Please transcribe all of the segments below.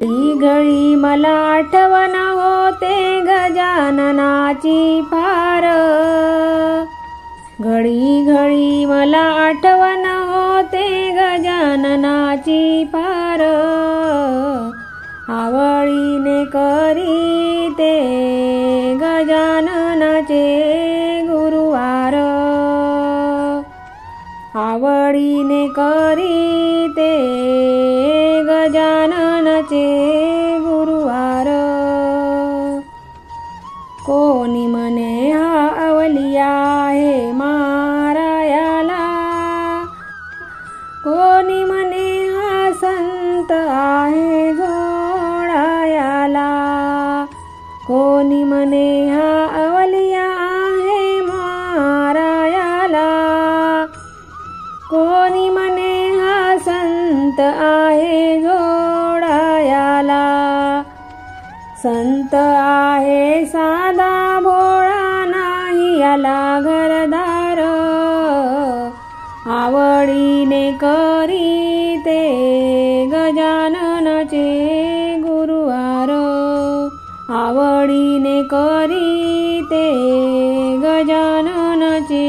घडी मला आठवण होते गजाननाची फार, घडी घडी मला आठवण होते गजाननाची फार, आवडीने करीते गजाननाचे गुरुवार, आवडीने करीते गजाननाचे गुरुवार. कोणी म्हणे हा अवलिया आहे मारायाला, कोणी म्हणे हा संत आहे जोडायाला, कोणी म्हणे हा अवलिया आहे मारायाला, कोणी म्हणे हा संत आहे जोडायाला. संत आहे साधा भोळा नाही याला घरदार, आवडीने करीते गजाननाचे गुरुवार, आवडीने करीते गजाननाचे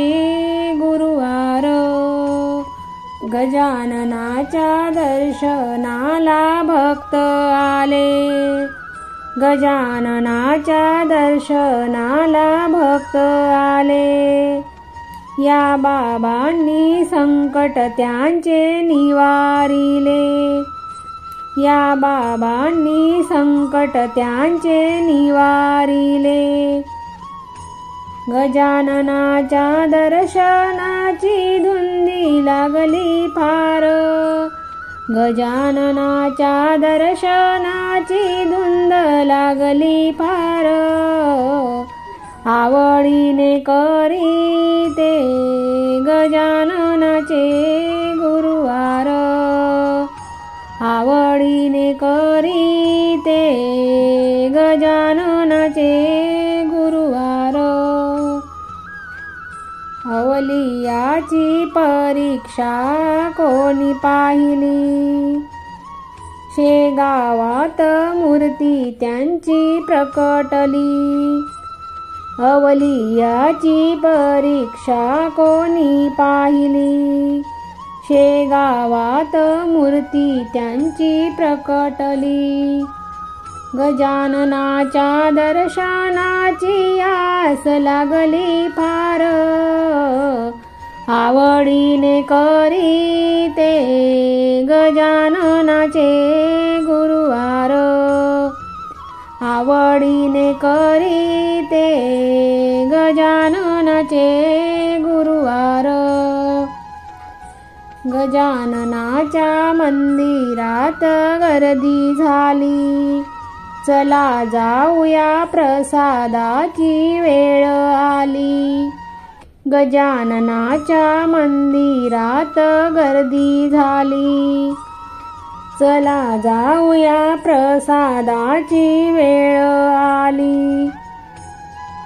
गुरुवार. गजाननाच्या दर्शनाला भक्त आले, गजाननाच्या दर्शनाला भक्त आले. या बाबांनी संकट त्यांचे निवारिले, या बाबांनी संकट त्यांचे निवारिले. गजाननाच्या दर्शनाची धुंदी लागली फार, गजाननाच्या दर्शनाची धुंद लागली फार, आवडीने करीते गजाननाचे गुरुवार, आवडीने करीते गजाननाचे गुरुवार. अवलियाची परीक्षा कोणी पाहिली, शेगावात मूर्ती त्यांची प्रकटली. अवलियाची परीक्षा कोणी पाहिली, शेगावात मूर्ती त्यांची प्रकटली. गजाननाच्या दर्शनाची आस लागली फार, आवडीने करीते गजाननाचे गुरुवार, आवडीने करीते गजाननाचे गुरुवार. गजाननाच्या मंदिरात गर्दी झाली, चला जाऊया प्रसादाची वेळ आली. गजाननाच्या मंदिरात गर्दी झाली, चला जाऊया प्रसादाची वेळ आली.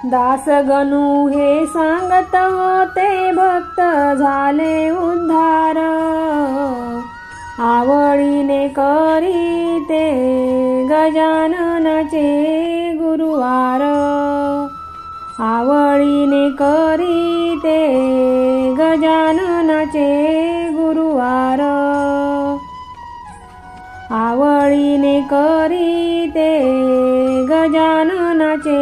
दासगणू हे सांगत होते भक्त झाले उद्धार, आवडीने करीते गजाननाचे गुरुवार, आवडीने करीते गजाननाचे गुरुवार, आवडीने करीते गजाननाचे